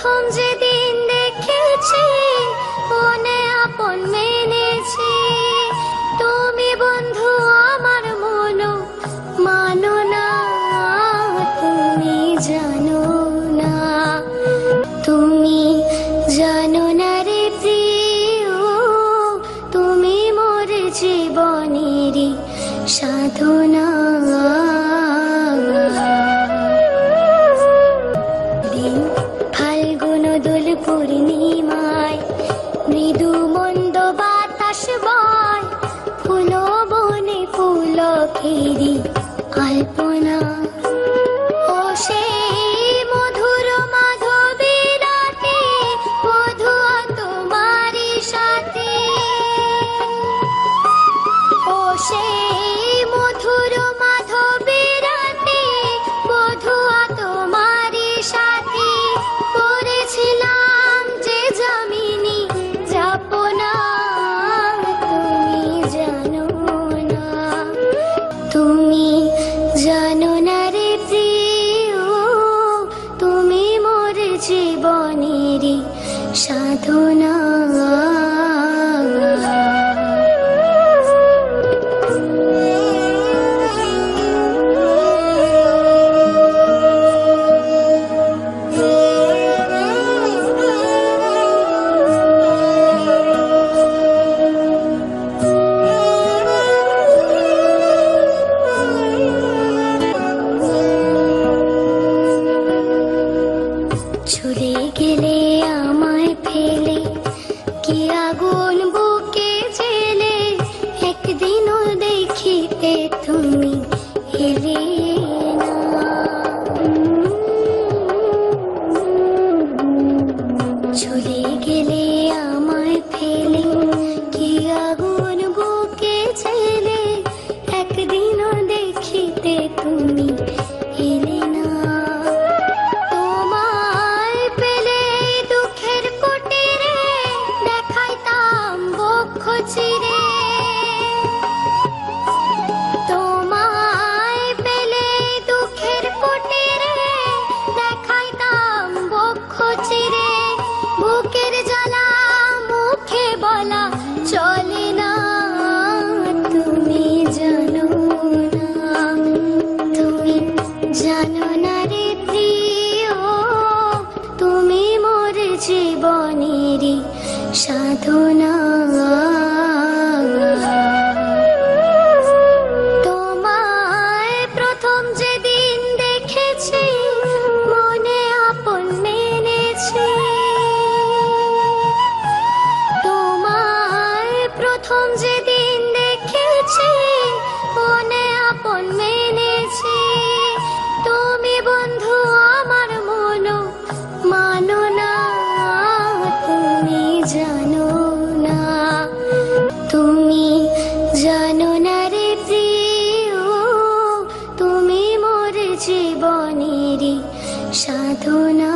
প্রথম যেদিন দেখেছি মনে আপন মেনেছি, তুমি বন্ধু আমার মনো মানো না, তুমি জানো না, তুমি জানো না রে প্রিয়, তুমি মোর জীবনেরই সাধনা। ফাল্গুন দোল পূর্ণিমায় মৃদু মন্দ বাতাস বয়, ফুল বনে পুলকেরি কল্পনা। ও সেই মধুর মাধবী রাতে বধুয়া তোমারই সাথে, ও সেই মধুর মাধবী রাতে বধুয়া তোমারই সাথে, করেছিলাম যে জামিনী যাপনা, তুমি জানো না, তুমি জানো না রে প্রিয়, তুমি মোর জীবনেরই সাধনা। ছুড়ে গেলে আমায় ফেলে কি আগুন বুকে জেলে, একদিনও দেখিতে তুমি এলে না। ছুড়ে গেলে আমায় ফেলে কি আগুন বুকে জেলে, একদিনও দেখিতে তুমি এলে না। চিরে তোমায় পেলে দুঃখের কুটিরে দেখাইতাম বক্ষ চিরে, বুকের জ্বালা মুখে বলা চলে না, তুমি জানো না, তুমি জানো না রে প্রিয়, তুমি মোর জীবনেরই সাধনা। তোমায় প্রথম যেদিন দেখেছি মনে আপন মেনেছি, তোমায় প্রথম যেদিন দেখেছি মনে আপন মেনেছি, তুমি বন্ধু আমার মনো মানো না, তুমি জানো না, তুমি জানো না রে প্রিয়, তুমি মোর জীবনেরই সাধনা।